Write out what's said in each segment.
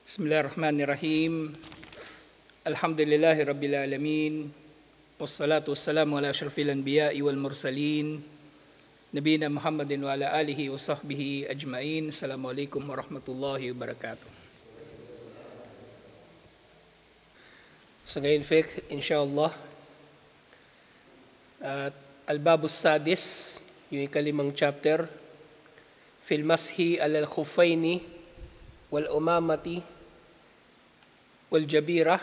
Bismillahirrahmanirrahim. Alhamdulillahi Rabbil Alamin. Wassalatu wassalamu ala asyrafil anbiya'i wal mursalin. Nabiyina Muhammadin wa ala alihi wa sahbihi ajma'in. Assalamualaikum warahmatullahi wabarakatuh. So ngayon fiqh, insyaAllah, Al-Babus Sadis, yung ikalimang chapter, Fil Mashi alal Khuffaini wal Umamati wal Jabira,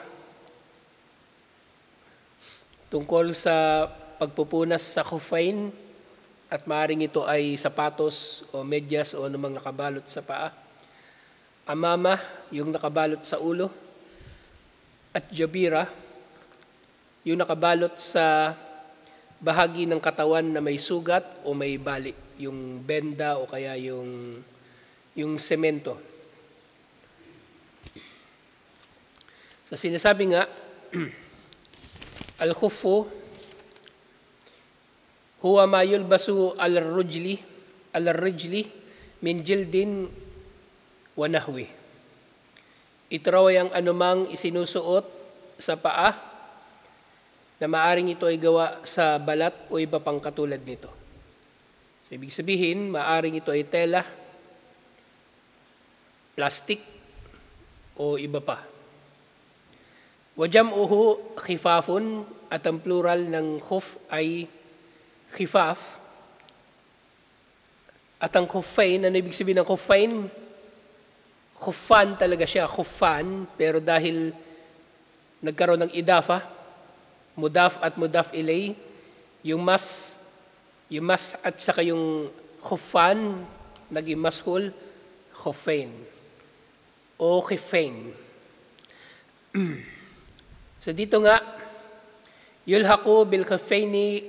tungkol sa pagpupunas sa khuffain at maaaring ito ay sapatos o medyas o anumang nakabalot sa paa. Amama, yung nakabalot sa ulo, at Jabira, yung nakabalot sa bahagi ng katawan na may sugat o may bali, yung benda o kaya yung semento. So sinasabi nga, al-khuffu huwa ma yulbasu al-rijli min jildin wa nahwi. Ito raw ang anumang isinusuot sa paa na maaring ito ay gawa sa balat o iba pang katulad nito. So ibig sabihin, maaring ito ay tela, plastic o iba pa. Wajam'uhu khifafun, at ang plural ng khuf ay khifaf. At ang khuffain, ano ibig sabihin ng khuffain? Khuffan talaga siya, khuffan, pero dahil nagkaroon ng idafa, mudaf at mudaf ilay, yung mas at saka yung khuffan, naging mashul, khuffain o khiffain. So dito nga, yulhaqu bil khuffaini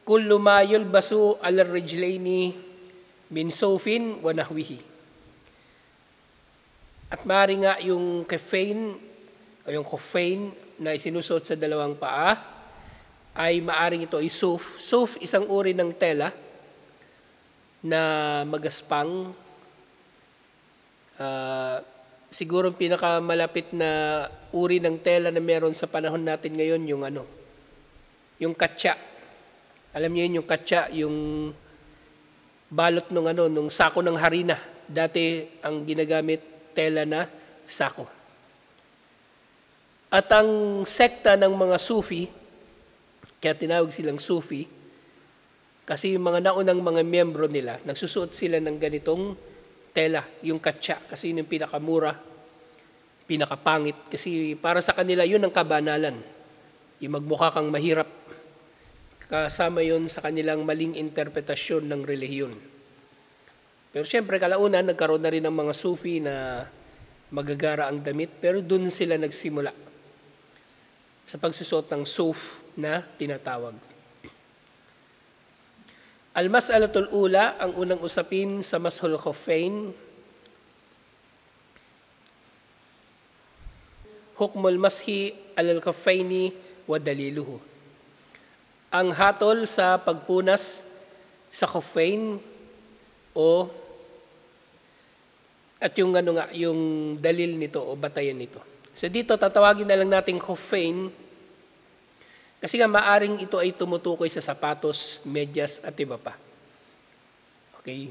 kullu ma yulbasu ala rijlaini min sufin wa nahwihi. At maaari nga yung khuffain o yung khuffain na isinusuot sa dalawang paa ay maaring ito ay suf. Suf, isang uri ng tela na magaspang. Siguro pinakamalapit na uri ng tela na meron sa panahon natin ngayon yung katsa. Alam niyo yun, yung katsa, yung balot nung sako ng harina. Dati ang ginagamit tela na sako. At ang sekta ng mga Sufi, kaya tinawag silang Sufi, kasi yung mga naunang mga miyembro nila, nagsusuot sila ng ganitong tela, yung katsa, kasi yun yung pinakamura, pinakapangit, kasi para sa kanila yun ang kabanalan, yung magmukha kang mahirap, kasama yun sa kanilang maling interpretasyon ng relihiyon. Pero siyempre kalaunan, nagkaroon na rin ng mga Sufi na magagara ang damit, pero dun sila nagsimula sa pagsusuot ng suf na tinatawag. Al-mas'alatul ula, ang unang usapin sa mashul khuffain, hukmul mashi alal khuffaini wa daliluhu. Ang hatol sa pagpunas sa khuffain at yung dalil nito o batayan nito. So dito tatawagin na lang nating khuffain kasi nga maaring ito ay tumutukoy sa sapatos, medyas at iba pa. Okay.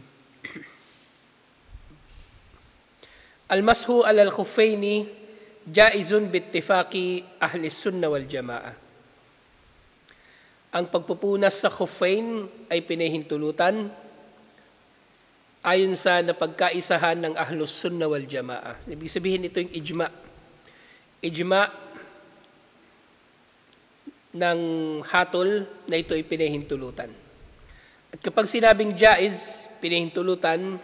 Al-mashu alal khuffaini jaizun bittifaqi ahli sunnah wal jamaa. Ang pagpupunas sa khuffain ay pinahintulutan ayon sa napagkaisahan ng ahlus sunnah wal jamaa. Ibig sabihin ito yung ijma. Ijma ng hatol na ito ay pinahintulutan. At kapag sinabing jaiz, pinahintulutan,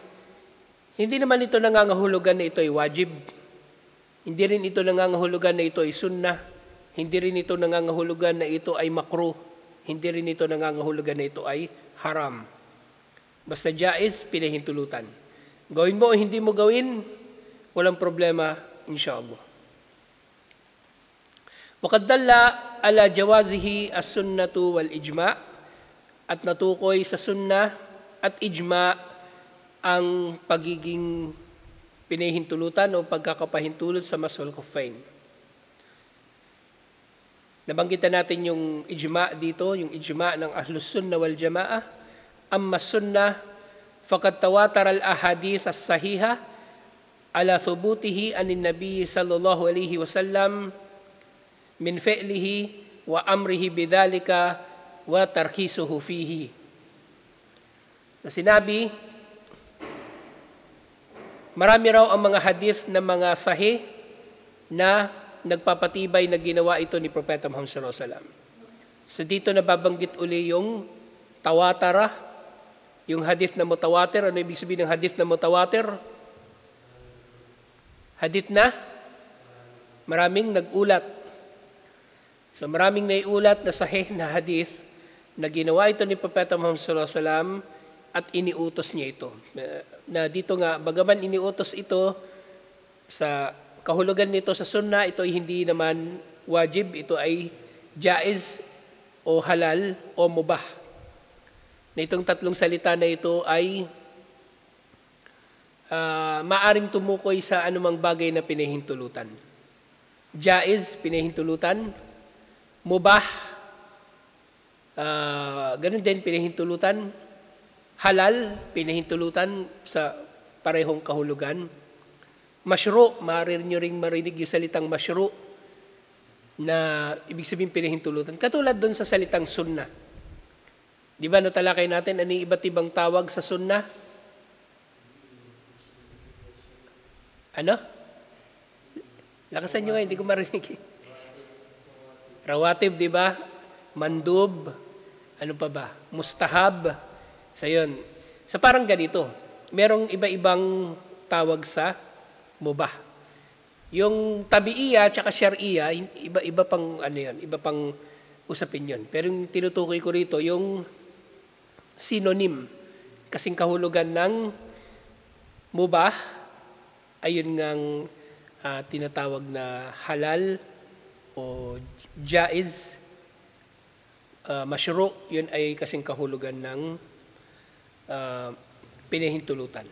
hindi naman ito nangangahulugan na ito ay wajib. Hindi rin ito nangangahulugan na ito ay sunnah. Hindi rin ito nangangahulugan na ito ay makruh. Hindi rin ito nangangahulugan na ito ay haram. Basta jaiz, pinahintulutan. Gawin mo o hindi mo gawin, walang problema, insyaAllah. Waqad dalla ala jawazihi as-sunnatu wal ijma', at natukoy sa sunnah at ijma' ang pagiging pinahintulutan o pagkakapahintulot sa maswal khuffain. Nabanggitan natin yung ijma' dito, yung ijma' ng Ahlus Sunnah wal Jama'ah. Amma sunnah faqad tawatar al-ahadith as-sahiha ala thubutihi anin nabiy sallallahu alaihi wasallam min fi'lihi wa amrihi bidhalika wa tarkhisuhu fihi. Sinabi, marami raw ang mga hadith na mga sahih na nagpapatibay na ginawa ito ni Propeta Muhammad sallallahu alaihi wasallam. So dito nababanggit uli yung tawatara, yung hadith na mutawatir. Ano ibig sabihin ng hadith na mutawatir? Hadith na maraming nag-ulat. So maraming naiulat na sahih na hadith na ginawa ito ni Propeta Muhammad sallallahu alaihi wasallam at iniutos niya ito. Na dito nga, bagaman iniutos ito sa kahulugan nito sa sunnah, ito ay hindi naman wajib, ito ay jaiz o halal o mubah. Na itong tatlong salita na ito ay maaring tumukoy sa anumang bagay na pinahintulutan. Jaiz, pinahintulutan. Mubah, ganun din pinahintulutan. Halal, pinahintulutan sa parehong kahulugan. Mashru', maaari nyo ring marinig yung salitang mashru' na ibig sabihin pinahintulutan. Katulad doon sa salitang sunnah. Di ba natalakay natin ano yung iba't ibang tawag sa sunnah? Ano? Lakasan nyo nga, hindi ko marinig. Rawatib, di ba? Mandub, ano pa ba? Mustahab. So yun. So parang ganito. Merong iba-ibang tawag sa mubah. Yung tabi'iya at syar'iya, iba pang ano yan, iba pang usapin yun. Pero yung tinutukoy ko rito, yung synonym, kasing kahulugan ng mubah, ayun ngang tinatawag na halal o jaiz. Mashru', yun ay kasing kahulugan ng pinahintulutan.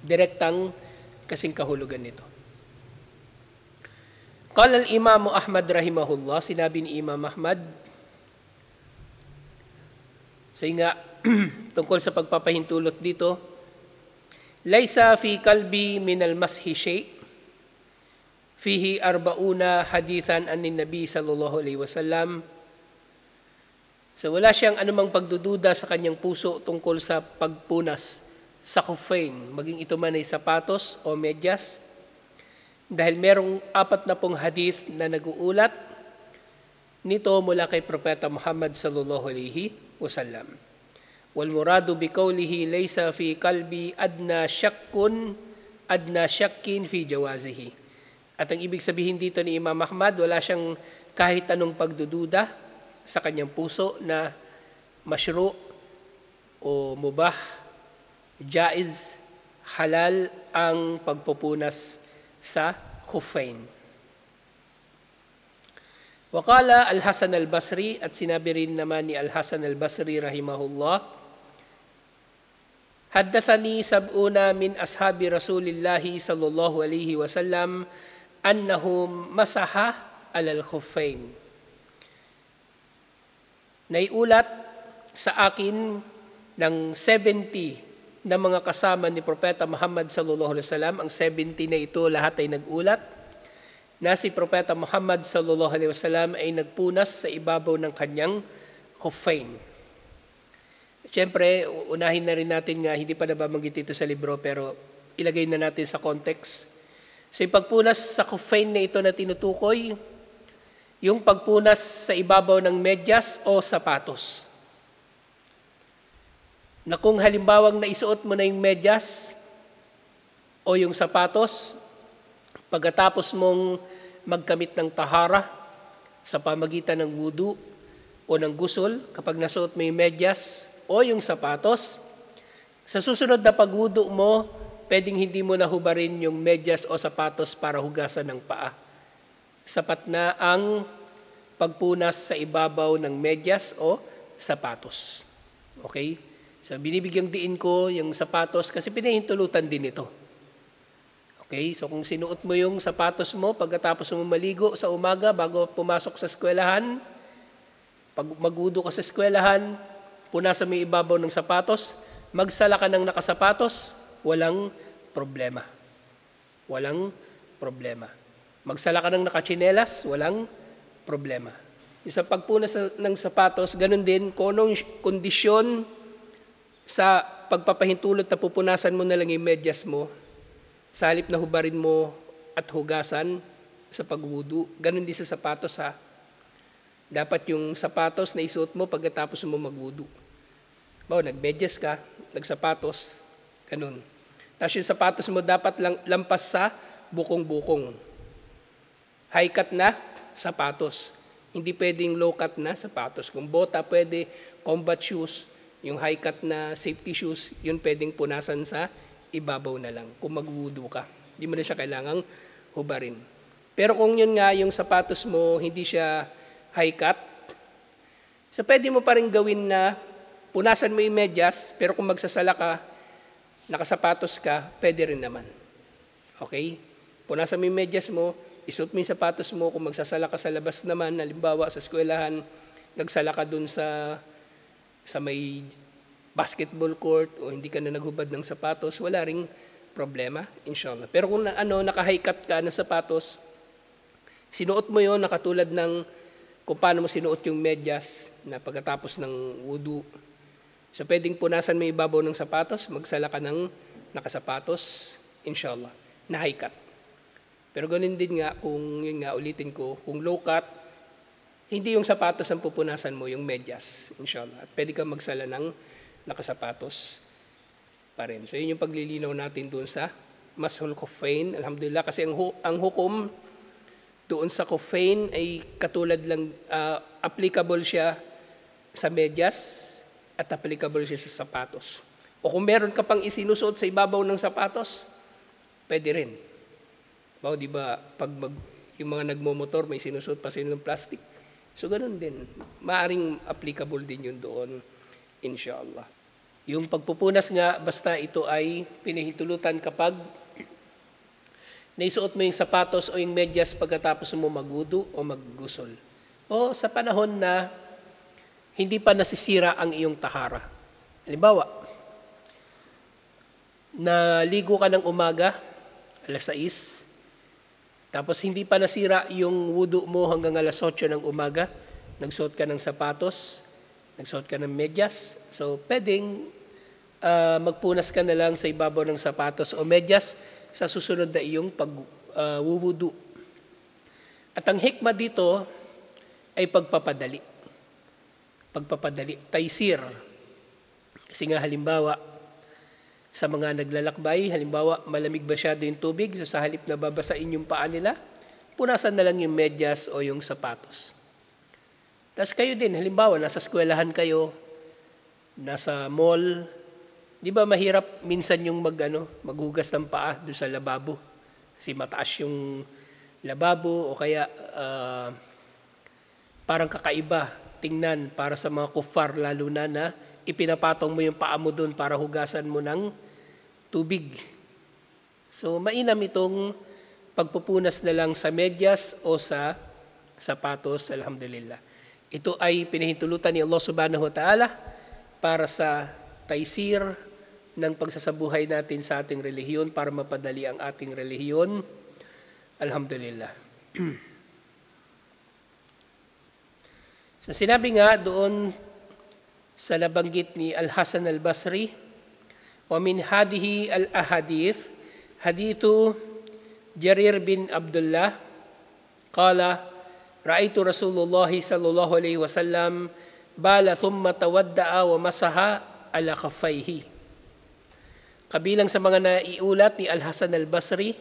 Direktang kasing kahulugan nito. Qala al-Imam Ahmad rahimahullah, sinabi ni Imam Ahmad, so nga, tungkol sa pagpapahintulot dito, laysa fi kalbi min al-mashi shay' fihi 40 hadithan anin nabi sallallahu alaihi wasallam. So wala siyang anumang pagdududa sa kanyang puso tungkol sa pagpunas sa khuffain, maging ito man ay sapatos o medyas, dahil merong 40 hadith na nag-uulat nito mula kay Propeta Muhammad sallallahu alaihi wasallam. Wal muradu bi qawlihi laysa fi qalbi adna shakkin fi jawazihi. At ang ibig sabihin dito ni Imam Ahmad, wala siyang kahit anong pagdududa sa kanyang puso na mashru' o mubah, jaiz, halal ang pagpupunas sa khuffain. Waqala Al-Hasan Al-Basri, at sinabi rin naman ni Al-Hasan Al-Basri rahimahullah, haddathani sab'una min ashabi Rasulillahi sallallahu alaihi wasallam annahum masaha alal khuffain. Naiulat sa akin ng 70 na mga kasama ni Propeta Muhammad sallallahu alaihi wasallam. Ang 70 na ito lahat ay nagulat na si Propeta Muhammad sallallahu alaihi wasallam ay nagpunas sa ibabaw ng kanyang khuffain. Siyempre, unahin na rin natin nga, hindi pa nababanggit ito sa libro, pero ilagay na natin sa context. So yung pagpunas sa khuffain na ito na tinutukoy, yung pagpunas sa ibabaw ng medyas o sapatos. Na kung halimbawang naisuot mo na yung medyas o yung sapatos, pagkatapos mong magkamit ng tahara sa pamagitan ng wudu o ng gusul, kapag nasuot mo yung medyas o yung sapatos, sa susunod na pagwudu mo, pwedeng hindi mo nahubarin yung medyas o sapatos para hugasan ng paa. Sapat na ang pagpunas sa ibabaw ng medyas o sapatos. Okay? So binibigyang diin ko yung sapatos kasi pinahintulutan din ito. Okay, so kung sinuot mo yung sapatos mo pagkatapos mo maligo sa umaga bago pumasok sa eskwelahan, pag magwudu ka sa eskwelahan, punasan mo yung ibabaw ng sapatos, magsala ka ng nakasapatos, walang problema. Walang problema. Magsala ka ng nakatsinelas, walang problema. Sa pagpunas ng sapatos, ganun din, kung anong kondisyon sa pagpapahintulot na pupunasan mo na lang yung medyas mo, sa halip na hubarin mo at hugasan sa pagwudu, ganun din sa sapatos ha. Dapat yung sapatos na isuot mo pagkatapos mo magwudu. Nagmedyas ka, nagsapatos, ganun. Tapos yung sapatos mo dapat lampas sa bukong-bukong. High cut na sapatos. Hindi pwedeng low cut na sapatos. Kung bota pwede, combat shoes, yung high cut na safety shoes, yun pwedeng punasan sa ibabaw na lang kung magwudu ka. Hindi mo na siya kailangang hubarin. Pero kung yun nga, yung sapatos mo, hindi siya high cut, so pwede mo pa rin gawin na punasan mo yung medyas, pero kung magsasala ka, nakasapatos ka, pwede rin naman. Okay? Punasan mo yung medyas mo, isuot mo yung sapatos mo, kung magsasala ka sa labas naman, halimbawa sa eskwelahan, nagsala ka dun sa may basketball court o hindi ka na naghubad ng sapatos, wala ring problema, inshallah. Pero kung naka-high cut ka ng sapatos, sinuot mo yon nakatulad ng kung paano mo sinuot yung medyas na pagkatapos ng wudu. So pwedeng punasan mo yung ibabaw ng sapatos, magsala ka ng nakasapatos, inshallah, na high cut. Pero ganun din nga, kung yun nga, ulitin ko, kung low cut, hindi yung sapatos ang pupunasan mo, yung medyas, inshallah. At pwede kang magsala ng nakasapatos pa rin. So yun yung paglilinaw natin doon sa mashul khuffain. Alhamdulillah, kasi ang hukom doon sa khuffain ay katulad lang, applicable siya sa medyas at applicable siya sa sapatos. O kung meron ka pang isinusuot sa ibabaw ng sapatos, pwede rin. Di ba, yung mga nagmomotor, may sinusuot pa sila ng plastic. So ganun din. Maaring applicable din yun doon, inshallah. Yung pagpupunas nga, basta ito ay pinahintulutan kapag naisuot mo yung sapatos o yung medyas pagkatapos mo magwudu o maggusol. O sa panahon na hindi pa nasisira ang iyong tahara. Halimbawa, naligo ka ng umaga, alas 6, tapos hindi pa nasira yung wudu mo hanggang alas 8 ng umaga, nagsuot ka ng sapatos, nagsuot ka ng medyas, so pwedeng magpunas ka na lang sa ibabaw ng sapatos o medyas sa susunod na iyong pagwuwudu. At ang hikmah dito ay pagpapadali. Pagpapadali, taysir. Kasi nga halimbawa, sa mga naglalakbay, halimbawa malamig masyado yung tubig, so sa halip na babasain yung paa nila, punasan na lang yung medyas o yung sapatos. Tapos kayo din, halimbawa, nasa eskwelahan kayo, nasa mall, di ba mahirap minsan yung maghugas ng paa doon sa lababo? Kasi mataas yung lababo o kaya parang kakaiba tingnan para sa mga kuffar, lalo na ipinapatong mo yung paa mo doon para hugasan mo ng tubig. So mainam itong pagpupunas na lang sa medyas o sa sapatos, alhamdulillah. Ito ay pinahintulutan ni Allah subhanahu wa ta'ala para sa taysir ng pagsasabuhay natin sa ating relihiyon, para mapadali ang ating relihiyon. Alhamdulillah. So sinabi nga doon sa nabanggit ni Al-Hasan al-Basri, wa min hadihi al-ahadith, hadithu Jarir bin Abdullah, qala, ra'aytu Rasulullah sallallahu alaihi wasallam bala thumma tawadda'a wa masaha ala khaffayhi. Kabilang sa mga naiulat ni Al-Hasan al-Basri,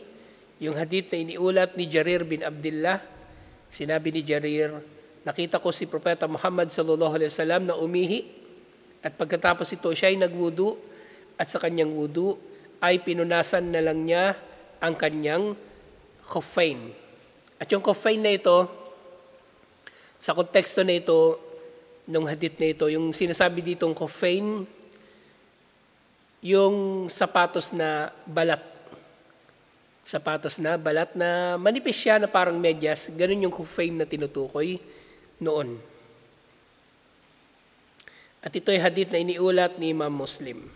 yung hadith na iniulat ni Jarir bin Abdullah, sinabi ni Jarir, nakita ko si Propeta Muhammad sallallahu alaihi wasallam na umihi, at pagkatapos ito siya ay nagwudu, at sa kanyang wudu ay pinunasan na lang niya ang kanyang khuffain. At yung khuffain na ito, sa konteksto na ito, nung hadith na ito, yung sinasabi ditong khuffain, yung sapatos na balat. Sapatos na balat na manipis siya na parang medyas. Ganun yung khuffain na tinutukoy noon. At ito'y hadith na iniulat ni Imam Muslim.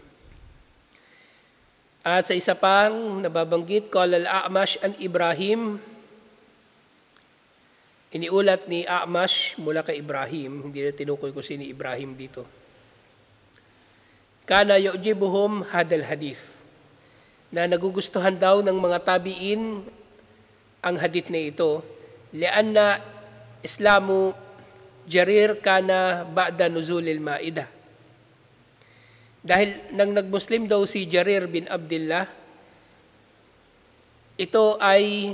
At sa isa pang nababanggit, qala al-A'mash an Ibrahim, iniulat ni A'mash mula kay Ibrahim, hindi na tinukoy ko sino Ibrahim dito. Kana yu'jibuhum hadal hadith, na nagugustuhan daw ng mga tabi'in ang hadith na ito, lianna Islamu Jarir kana ba'da nuzulil Ma'idah. Dahil nang nagmuslim daw si Jarir bin Abdullah, ito ay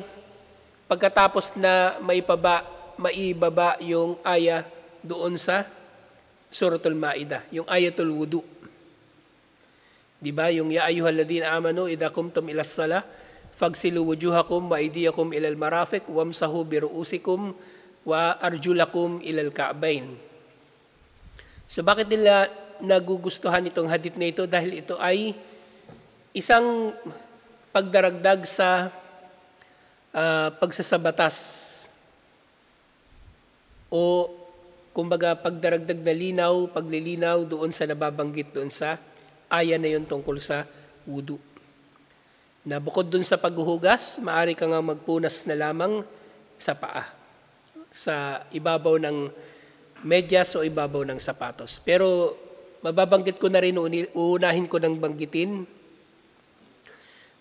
pagkatapos na maibaba yung aya doon sa Suratul Ma'idah, yung ayatul wudu. Diba yung ya ayyuhalladhina amanu idza qumtum ilas salah fagsilu wujuhakum wa aydiyakum ilal marafiq wamsahu bi ru'usikum wa arjulakum ilal ka'bayn. So bakit nila nagugustuhan itong hadith na ito? Dahil ito ay isang pagdaragdag sa pagsasabatas o kumbaga pagdaragdag na linaw, paglilinaw doon sa nababanggit doon sa aya na yun tungkol sa wudu. Na bukod doon sa paghuhugas, maaari ka nga magpunas na lamang sa paa, sa ibabaw ng medyas o ibabaw ng sapatos. Pero mababanggit ko na rin, uunahin ko ng banggitin,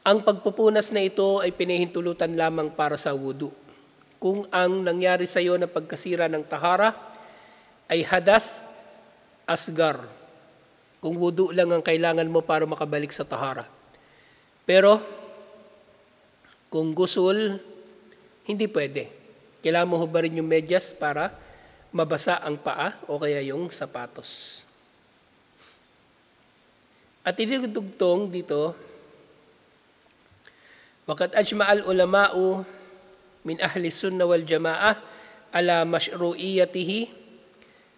ang pagpupunas na ito ay pinahintulutan lamang para sa wudu. Kung ang nangyari sa iyo na pagkasira ng tahara ay hadath asgar, kung wudu lang ang kailangan mo para makabalik sa tahara. Pero kung gusul, hindi pwede. Kailangan mo hubarin yung medyas para mabasa ang paa o kaya yung sapatos. At idudugtong dito, waqad ajma'al ulama'u min ahli sunnah wal jama'ah ala mashru'iyyatihi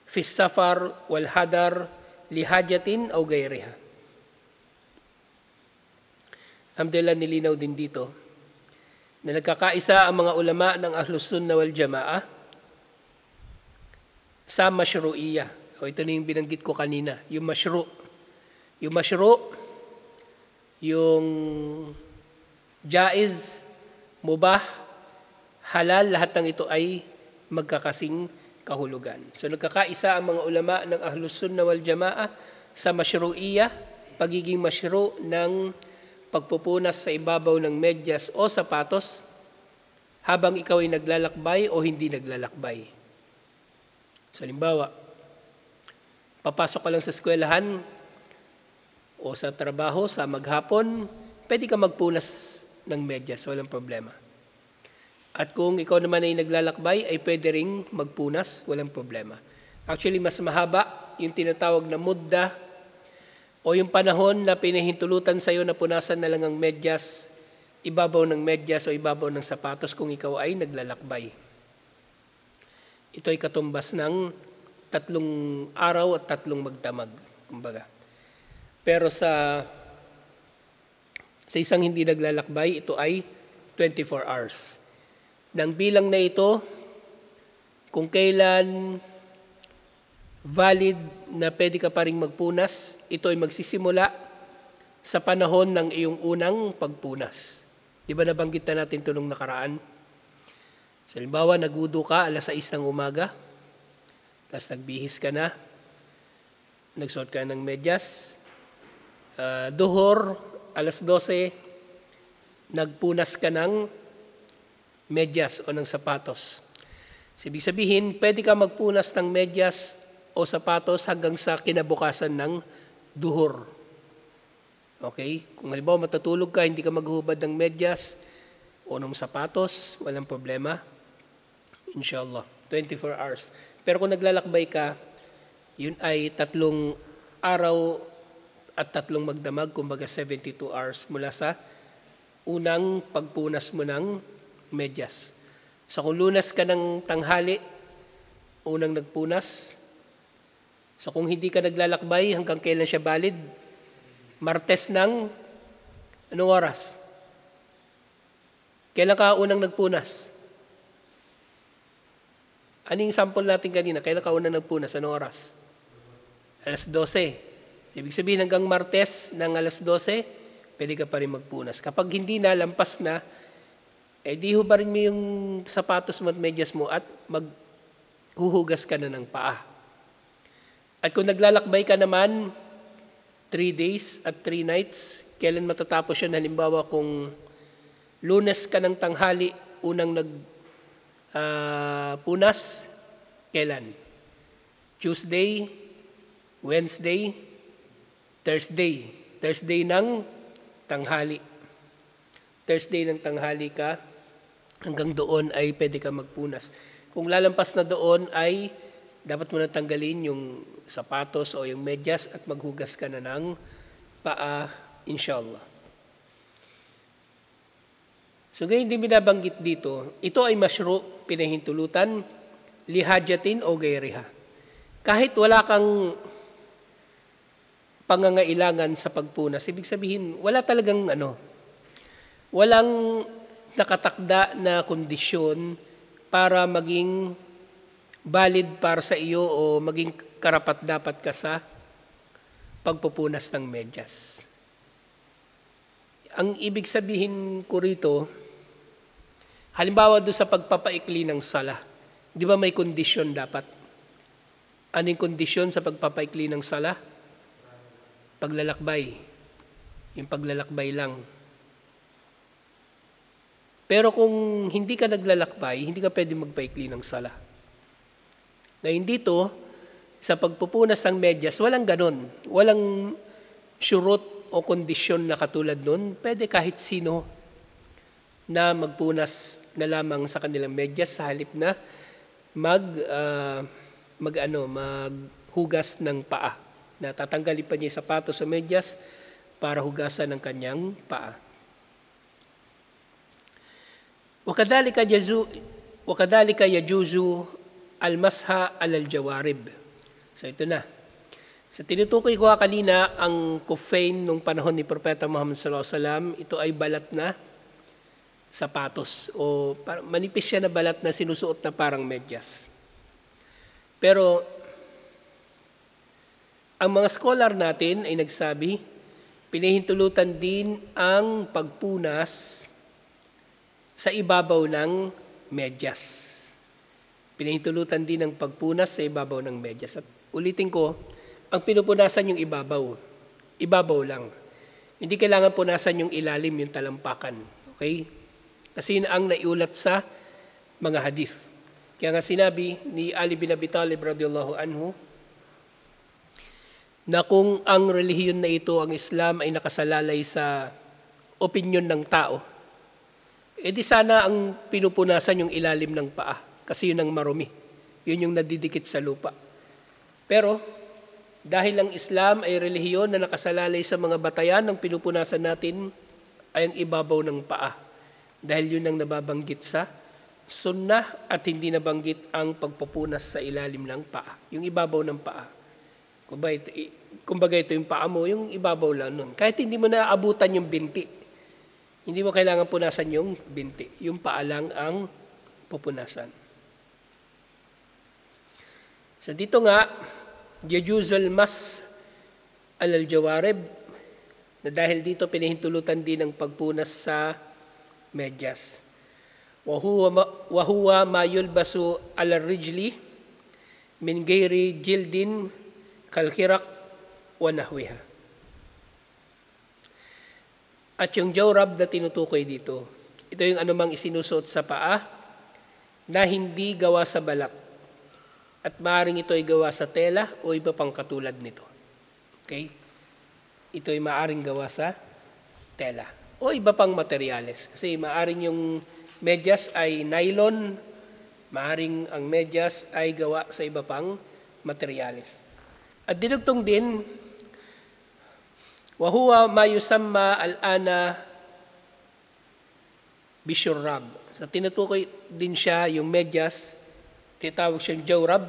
fi safar wal hadar li hajatin aw ghayriha. Alhamdulillah, nilinaw din dito na nagkakaisa ang mga ulama ng Ahlus Sunnah wal Jama'ah sa mashru'iyya. O ito na yung binanggit ko kanina, yung mashru'. Yung mashru', yung jaiz, mubah, halal, lahat ng ito ay magkakasing kahulugan. So nagkakaisa ang mga ulama ng Ahlus Sunnah wal Jama'ah sa mashru'iyya, pagiging mashru' ng pagpupunas sa ibabaw ng medyas o sapatos habang ikaw ay naglalakbay o hindi naglalakbay. So, halimbawa, papasok ka lang sa eskwelahan o sa trabaho, sa maghapon, pwede ka magpunas ng medyas, walang problema. At kung ikaw naman ay naglalakbay, ay pwede ring magpunas, walang problema. Actually, mas mahaba yung tinatawag na mudda o yung panahon na pinahintulutan sa iyo na punasan na lang ang medyas, ibabaw ng medyas o ibabaw ng sapatos kung ikaw ay naglalakbay. Ito ay katumbas ng 3 araw at 3 magdamag, kumbaga. Pero sa isang hindi naglalakbay, ito ay 24 hours. Nang bilang na ito, kung kailan valid na pwede ka pa rin magpunas, ito ay magsisimula sa panahon ng iyong unang pagpunas. Di ba nabanggit na natin ito nung nakaraan? So, halimbawa, nagudo ka alas 6 ng umaga, tapos nagbihis ka na, nagsuot ka ng medyas, duhor, alas 12, nagpunas ka ng medyas o ng sapatos. So, ibig sabihin, pwede ka magpunas ng medyas o sapatos hanggang sa kinabukasan ng duhur. Okay? Kung halimbawa matutulog ka, hindi ka maghubad ng medyas o ng sapatos, walang problema. Inshallah, 24 hours. Pero kung naglalakbay ka, yun ay 3 araw at 3 magdamag, kumbaga 72 hours mula sa unang pagpunas mo ng medyas. So kung Lunes ka ng tanghali, unang nagpunas. So kung hindi ka naglalakbay, hanggang kailan siya valid? Martes ng anong oras? Kailan ka unang nagpunas? Ano yung sample natin kanina? Kailan ka unang nagpunas? Anong oras? Alas 12. Ibig sabihin hanggang Martes ng alas 12, pwede ka pa rin magpunas. Kapag hindi na, lampas na, di hubarin mo yung sapatos mo at medyas mo at maghuhugas ka na ng paa. At kung naglalakbay ka naman, 3 days at 3 nights, kailan matatapos yun? Halimbawa kung Lunes ka ng tanghali, unang punas, kailan? Tuesday, Wednesday, Thursday. Thursday ng tanghali. Thursday ng tanghali ka, hanggang doon ay pwede ka magpunas. Kung lalampas na doon ay dapat mo na tanggalin yung sapatos o yung medyas at maghugas ka na ng paa, inshallah. So ngayon din binabanggit dito, ito ay masyru, pinahintulutan, lihajatin o gairiha. Kahit wala kang pangangailangan sa pagpunas, ibig sabihin, walang nakatakda na kondisyon para maging valid para sa iyo o maging karapat-dapat ka sa pagpupunas ng medyas. Ang ibig sabihin ko rito, halimbawa doon sa pagpapaikli ng sala, di ba may kondisyon dapat? Ano yung kondisyon sa pagpapaikli ng sala? Paglalakbay. Yung paglalakbay lang. Pero kung hindi ka naglalakbay, hindi ka pwede magpaikli ng sala. Ngayon dito, sa pagpupunas ng medyas, walang ganon. Walang syurot o kondisyon na katulad nun. Pwede kahit sino na magpunas na lamang sa kanilang medyas sa halip na maghugas ng paa. Na tatanggalin pa niya yung sapatos sa medyas para hugasan ng kanyang paa. Wakadhalika yajuzu al-masha al-jawarib. So ito na. Sa tinutukoy ko kanina, ang kufain nung panahon ni Propeta Muhammad sallallahu alaihi wasallam, ito ay balat na sapatos o manipis siya na balat na sinusuot na parang medyas. Pero ang mga scholar natin ay nagsabi, pinahintulutan din ang pagpunas sa ibabaw ng medyas. Pinahintulutan din ang pagpunas sa ibabaw ng medyas. At ulitin ko, ang pinupunasan yung ibabaw. Ibabaw lang. Hindi kailangan punasan yung ilalim, yung talampakan. Okay? Kasi yun ang naiulat sa mga hadith. Kaya nga sinabi ni Ali bin Abi Talib radhiyallahu anhu, na kung ang relihiyon na ito, ang Islam, ay nakasalalay sa opinyon ng tao, di sana ang pinupunasan yung ilalim ng paa. Kasi yun ang marumi. Yun yung nadidikit sa lupa. Pero, dahil ang Islam ay relihiyon na nakasalalay sa mga batayan, ang pinupunasan natin ay ang ibabaw ng paa. Dahil yun ang nababanggit sa sunnah at hindi nabanggit ang pagpupunas sa ilalim ng paa. Yung ibabaw ng paa. Kumbaga ito yung paa mo, yung ibabaw lang nun. Kahit hindi mo naaabutan yung binti, hindi mo kailangan punasan yung binti. Yung paa lang ang pupunasan. So dito nga, yajuzul mas al-jawarib, na dahil dito pinahintulutan din ang pagpunas sa medyas. Wahuwa ma yulbasu al-rijli min ghairi jildin kalkhirak wa nahwiha. At yung jawrab na tinutukoy dito, ito yung anumang isinusuot sa paa na hindi gawa sa balat. At maaaring ito ay gawa sa tela o iba pang katulad nito. Okay? Ito ay maaaring gawa sa tela o iba pang materyales. Kasi maaaring yung medyas ay nylon, maaaring ang medyas ay gawa sa iba pang materyales. At dinugtong din, wahuwa ma yusamma al-ana bishurrab. So tinutukoy din siya yung medyas, tinatawag siyang jawrab,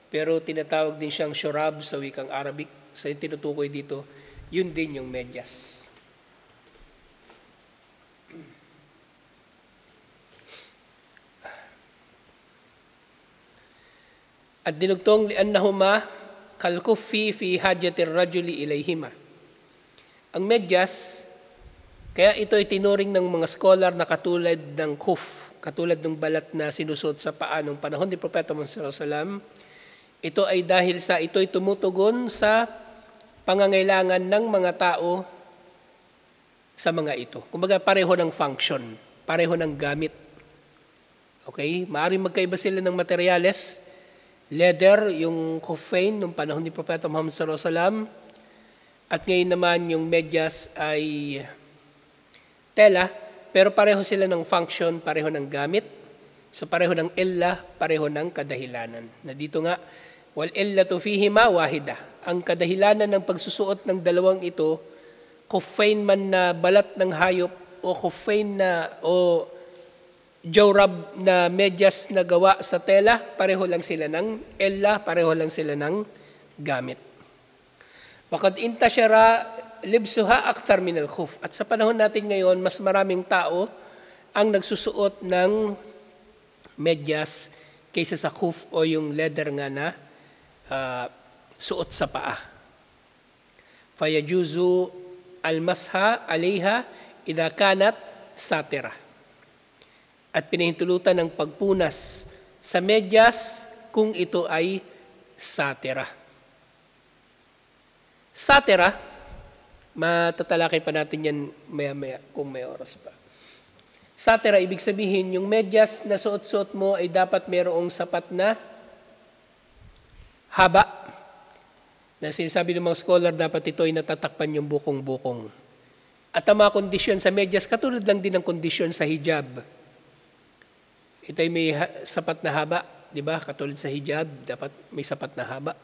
pero tinatawag din siyang shurab sa wikang Arabic. So yung tinutukoy dito, yun din yung medyas. At dinugtong liannahuma kalkufi fi hajatir rajuli ilayhima. Ang medyas, kaya ito ay tinuring ng mga scholar na katulad ng kuf, katulad ng balat na sinusuot sa paa ng panahon ni Propeta Muhammad sallallahu alaihi wasallam. Ito ay dahil sa ito'y tumutugon sa pangangailangan ng mga tao sa mga ito. Kumbaga pareho ng function, pareho ng gamit. Okay? Maaaring magkaiba sila ng materyales. Leather, yung kuffain nung panahon ni Propeta Muhammad sallallahu alaihi wasallam. At ngayon naman yung medyas ay tela, pero pareho sila ng function, pareho ng gamit. So pareho ng illa, pareho ng kadahilanan. Na dito nga, wal illatu fihima wahida. Ang kadahilanan ng pagsusuot ng dalawang ito, kuffain man na balat ng hayop o kuffain na o jawrab na medyas na gawa sa tela, pareho lang sila ng illa, pareho lang sila ng gamit. Waqad intashara libsuha akthar min al-khuf. At sa panahon natin ngayon, mas maraming tao ang nagsusuot ng medyas kaysa sa khuf o yung leather nga na suot sa paa. Fayajuzu al-masha alayha idha kanat satira. At pinahintulutan ng pagpunas sa medyas kung ito ay satira. Satira, matatalakay pa natin yan maya-maya kung may oras pa. Satira, ibig sabihin, yung medyas na suot-suot mo ay dapat mayroong sapat na haba. Na sinasabi ng mga scholar, dapat ito ay natatakpan yung bukong-bukong. At ang mga kondisyon sa medyas, katulad lang din ng kondisyon sa hijab. Ito ay may sapat na haba, di ba? Katulad sa hijab, dapat may sapat na haba.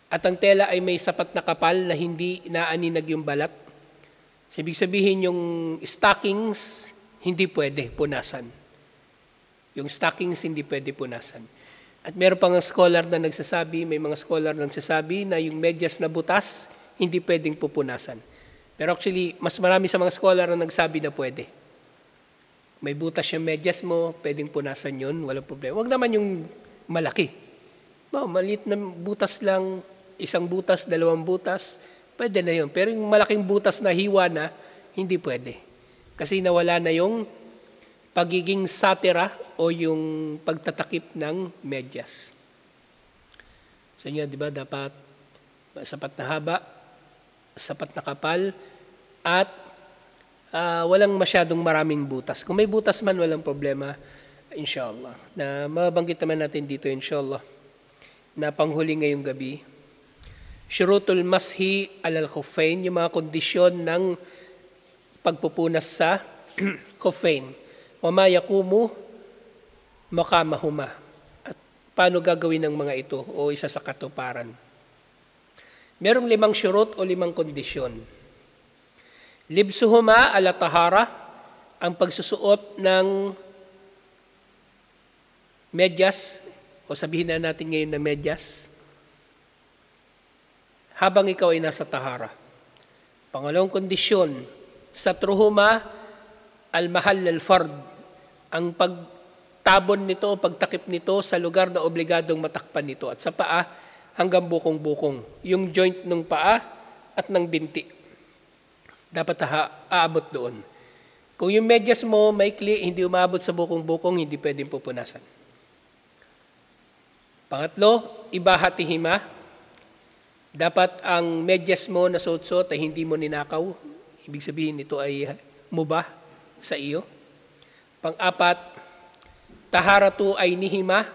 At ang tela ay may sapat na kapal na hindi naaninag yung balat. So, ibig sabihin yung stockings, hindi pwede punasan. Yung stockings, hindi pwede punasan. At meron pang scholar na nagsasabi, may mga scholar na nagsasabi na yung medyas na butas, hindi pwedeng pupunasan. Pero actually, mas marami sa mga scholar na nagsabi na pwede. May butas yung medyas mo, pwedeng punasan yun, walang problema. Huwag naman yung malaki. Maliit na butas lang, isang butas, dalawang butas, pwede na yun. Pero yung malaking butas na hiwa na, hindi pwede. Kasi nawala na yung pagiging satira o yung pagtatakip ng medyas. So yun, di ba, dapat sapat na haba, sapat na kapal, at walang masyadong maraming butas. Kung may butas man, walang problema, inshallah. Na mabanggit naman natin dito, inshallah, na panghuli ngayong gabi. Syurutul mashi alal khuffain, yung mga kondisyon ng pagpupunas sa khuffain. Wa ma yaqumu maqamahuma. At paano gagawin ng mga ito o isa sa katuparan? Merong 5 syurut o 5 kondisyon. Libsuhuma ala tahara, ang pagsusuot ng medyas, o sabihin na natin ngayon na medyas, habang ikaw ay nasa tahara. Pangalawang kondisyon, satruhuma al-mahal al-fard, ang pagtabon nito, pagtakip nito sa lugar na obligadong matakpan nito. At sa paa, hanggang bukong-bukong. Yung joint ng paa at ng binti. Dapat aabot doon. Kung yung medyas mo maikli, hindi umabot sa bukong-bukong, hindi pwedeng pupunasan. Pangatlo, ibahatihima. Dapat ang medyas mo na suot-suot ay hindi mo ninakaw. Ibig sabihin ito ay mubah sa iyo. Pang-apat, taharatu ay nihima,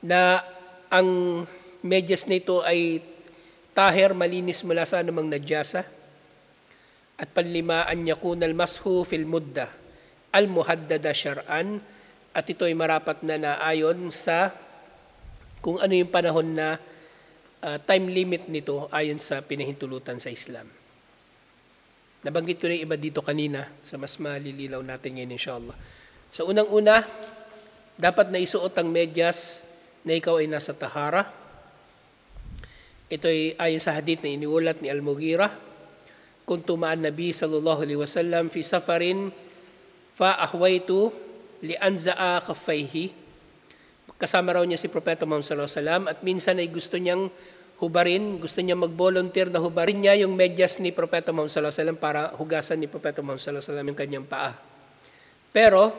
na ang medyas nito ay tahir, malinis mula sa anumang nadyasa. At panlima, an yakuna al-mashu fil mudda al-muhaddada syar'an, at ito ay marapat na naayon sa kung ano yung panahon na time limit nito ayon sa pinahintulutan sa Islam. Nabanggit ko na yung iba dito kanina sa mas malililaw natin ngayon inshallah. So unang-una, dapat na isuot ang medyas na ikaw ay nasa tahara. Ito ay ayon sa hadith na iniulat ni Al-Mughira, kuntu ma'an Nabi sallallahu alaihi wasallam fi safarin fa ahwaitu li anza'a khaffaihi. Kasama raw niya si Propeta Muhammad sallallahu alaihi wasallam at minsan ay gusto niyang hubarin, gusto niya mag-volunteer na hubarin niya yung medyas ni Propeta Muhammad sallallahu alaihi wasallam para hugasan ni Propeta Muhammad sallallahu alaihi wasallam yung kanyang paa. Pero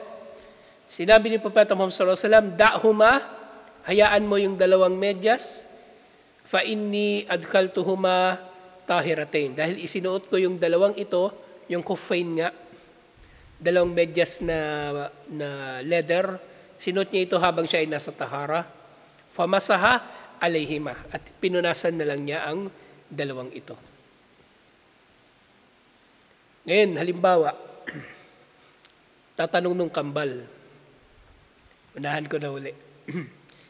sinabi ni Propeta Muhammad sallallahu alaihi wasallam, "Da'huma, hayaan mo yung dalawang medyas, fa inni adkhaltuhuma tahiratain." Dahil isinuot ko yung dalawang ito, yung khuffain nga, dalawang medyas na leather, sinuot niya ito habang siya ay nasa tahara. Famasaha alayhima, at pinunasan na lang niya ang dalawang ito. Ngayon, halimbawa, tatanong nung kambal, unahan ko na uli.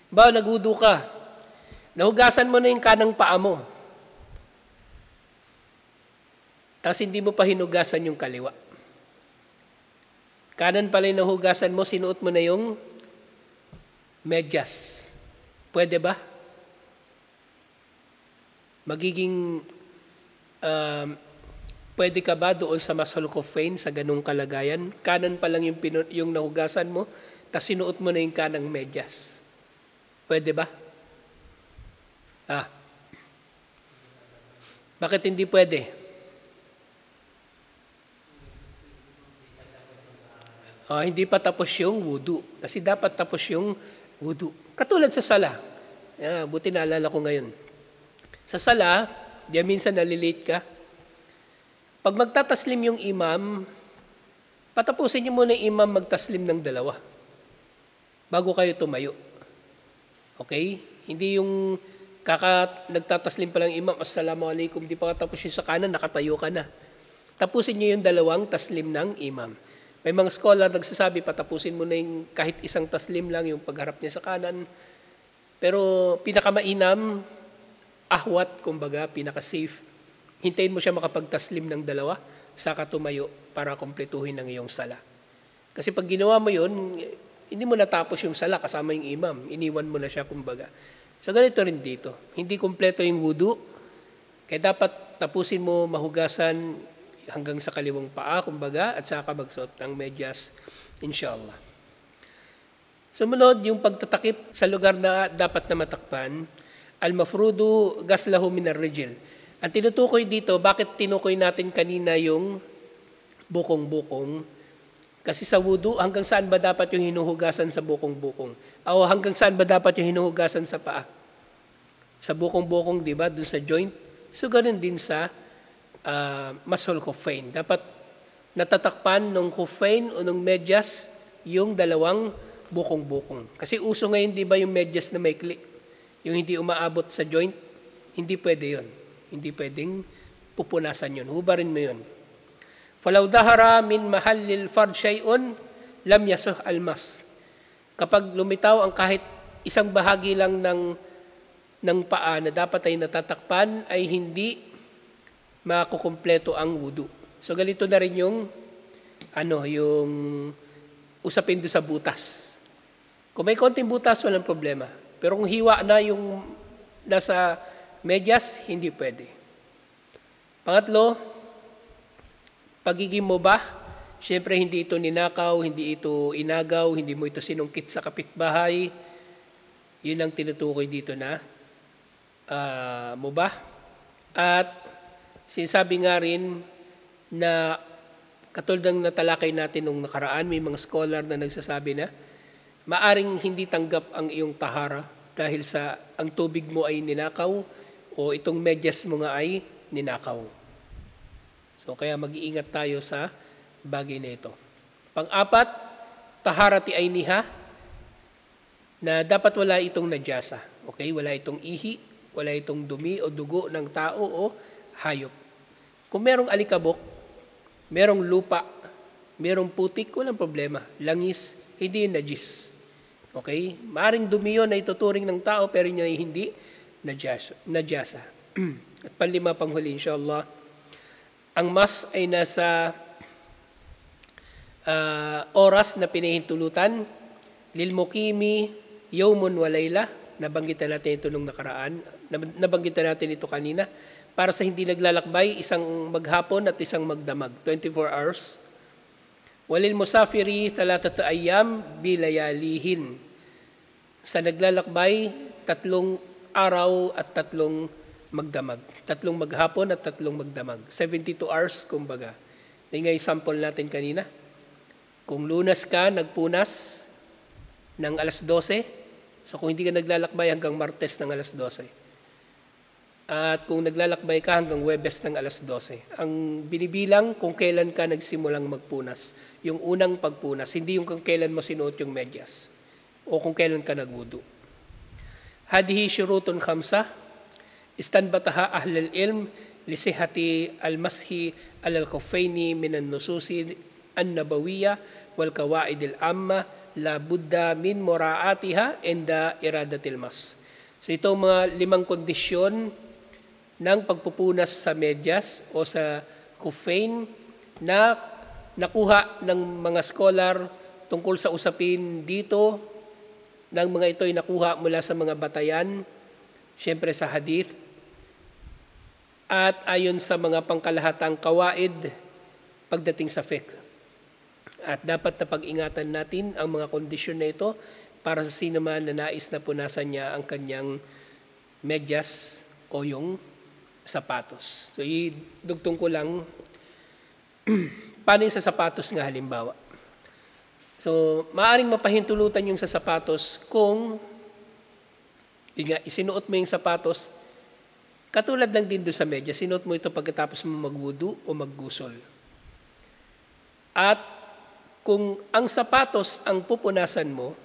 Bawa, nagudo ka, nahugasan mo na yung kanang paa mo, tapos hindi mo pa hinugasan yung kaliwa. Kanan pala yung nahugasan mo, sinuot mo na yung medyas. Pwede ba? Magiging, pwede ka ba doon sa mashal khuffain sa ganung kalagayan? Kanan pa lang yung nahugasan mo, tapos sinuot mo na yung kanang medyas. Pwede ba? Bakit hindi pwede? Hindi pa tapos yung wudu. Kasi dapat tapos yung wudu. Katulad sa sala. Buti naalala ko ngayon. Sa sala, diyan minsan nalilate ka. Pag magtataslim yung imam, patapusin niyo muna yung imam magtaslim ng dalawa bago kayo tumayo. Okay? Hindi yung nagtataslim pa lang imam, assalamualaikum, di pa tapos yung sa kanan, nakatayo ka na. Tapusin niyo yung dalawang taslim ng imam. May mga scholar nagsasabi, patapusin mo na yung kahit isang taslim lang, yung pagharap niya sa kanan. Pero pinakamainam, ahwat, kumbaga, pinaka-safe, hintayin mo siya makapagtaslim ng dalawa, saka tumayo para kumpletuhin ang iyong sala. Kasi pag ginawa mo yun, hindi mo natapos yung sala kasama yung imam. Iniwan mo na siya, kumbaga. So ganito rin dito. Hindi kumpleto yung wudu, kaya dapat tapusin mo mahugasan hanggang sa kaliwang paa, kumbaga, at saka magsuot ng medyas, inshallah. Sumunod, yung pagtatakip sa lugar na dapat na matakpan, al-mafrudu gaslahu min ar-rijl. Ang tinutukoy dito, bakit tinukoy natin kanina yung bukong-bukong? Kasi sa wudu, hanggang saan ba dapat yung hinuhugasan sa bukong-bukong? O hanggang saan ba dapat yung hinuhugasan sa paa? Sa bukong-bukong, di ba? Doon sa joint. So, ganun din sa mashal khuffain. Dapat natatakpan ng khuffain o ng medyas yung dalawang bukong-bukong. Kasi uso ngayon, di ba, yung medyas na maikli? Yung hindi umaabot sa joint, hindi pwede yun. Hindi pwedeng pupunasan yun. Hubarin mo yun. Falaw dahara min mahallil fard shay'un lam yasuh almas. Kapag lumitaw ang kahit isang bahagi lang ng paa na dapat ay natatakpan, ay hindi makukumpleto ang wudu. So ganito na rin yung yung usapin doon sa butas. Kung may konting butas, walang problema. Pero kung hiwa na yung nasa medyas, hindi pwede. Pangatlo, pagiging mubah, syempre hindi ito ninakaw, hindi ito inagaw, hindi mo ito sinungkit sa kapitbahay. Yun ang tinutukoy dito na mubah. At sinasabi nga rin na katulad ng natalakay natin nung nakaraan, may mga scholar na nagsasabi na maaring hindi tanggap ang iyong tahara dahil sa ang tubig mo ay ninakaw o itong medyas mo nga ay ninakaw. So kaya mag-iingat tayo sa bagay na ito. Pang-apat, taharati ainiha, na dapat wala itong najasa. Okay? Wala itong ihi, wala itong dumi o dugo ng tao o hayop. Kung merong alikabok, merong lupa, merong putik, walang problema. Langis, hindi yung najis. Okay? Maaring dumi yun na ituturing ng tao pero yun ay hindi najasa. At panlima panghuli, inshallah, ang mas ay nasa oras na pinahintulutan, lil mukimi yawmun wa layla, nabanggitan natin ito nung nakaraan, nabanggitan natin ito kanina, para sa hindi naglalakbay, isang maghapon at isang magdamag, 24 hours. Walil musafiri talatata ayyam bilayalihin. Sa naglalakbay, 3 araw at 3 magdamag. 3 maghapon at 3 magdamag. 72 hours, kumbaga. Yung nga yung sample natin kanina. Kung Lunes ka, nagpunas ng alas 12, so kung hindi ka naglalakbay hanggang Martes ng alas 12. At kung naglalakbay ka hanggang Huwebes ng alas 12. Ang binibilang kung kailan ka nagsimulang magpunas. Yung unang pagpunas, hindi yung kung kailan mo sinuot yung medyas o kung kailan ka nagwudu. Hadihi syurutun khamsa, istanbataha ahlul ilm lisihati al-mashi al-khuffaini minan nususi an-nabawiyya wal qawaid al-amma la budda min muraatiha inda iradatil mas. So ito mga 5 kondisyon ng pagpupunas sa medyas o sa khuffain na nakuha ng mga scholar tungkol sa usapin dito, ng mga ito ay nakuha mula sa mga batayan, siyempre sa hadith, at ayon sa mga pangkalahatang kawaid pagdating sa fiqh. At dapat na pag-ingatan natin ang mga kondisyon na ito para sa sino man na nais na punasan niya ang kanyang medyas o yung sapatos. So, idugtong ko lang, paano yung sa sapatos nga halimbawa? So, maaaring mapahintulutan yung sa sapatos kung isinuot mo yung sapatos, katulad lang din doon sa medyas, sinuot mo ito pagkatapos mo magwudu o maggusol. At kung ang sapatos ang pupunasan mo,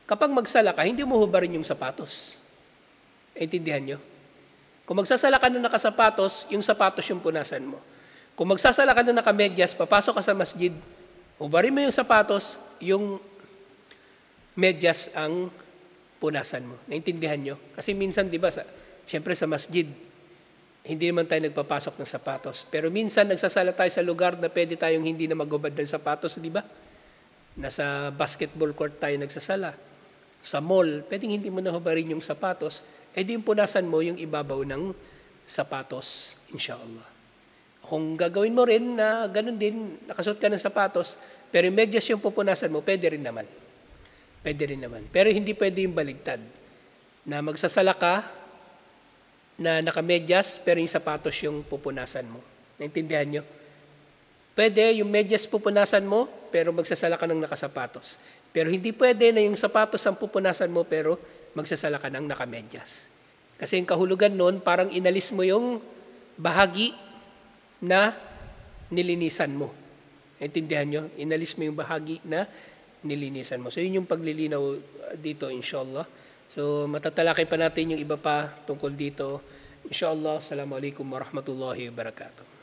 kapag magsala ka, hindi mo hubarin yung sapatos. Intindihan nyo? Kung magsasala ka na nakasapatos, yung sapatos yung punasan mo. Kung magsasala ka na nakamedyas, papasok ka sa masjid, hubarin mo yung sapatos, yung medyas ang punasan mo. Naintindihan nyo? Kasi minsan, di ba, siyempre sa masjid, hindi naman tayo nagpapasok ng sapatos. Pero minsan, nagsasala tayo sa lugar na pwede tayong hindi na magubad ng sapatos, di ba? Nasa basketball court tayo nagsasala. Sa mall, pwedeng hindi mo na hubarin yung sapatos, di yung punasan mo yung ibabaw ng sapatos, inshallah. Kung gagawin mo rin na ganun din, nakasuot ka ng sapatos, pero yung medyas yung pupunasan mo, pwede rin naman. Pwede rin naman. Pero hindi pwede yung baligtad. Na magsasala ka, na nakamedyas, pero yung sapatos yung pupunasan mo. Naintindihan nyo? Pwede yung medyas pupunasan mo, pero magsasala ka ng nakasapatos. Pero hindi pwede na yung sapatos ang pupunasan mo, pero magsasala ka ng nakamedyas. Kasi yung kahulugan nun, parang inalis mo yung bahagi na nilinisan mo. Intindihan nyo? Inalis mo yung bahagi na nilinisan mo. So yun yung paglilinaw dito, inshallah. So matatalakay pa natin yung iba pa tungkol dito. Inshallah. Assalamualaikum warahmatullahi wabarakatuh.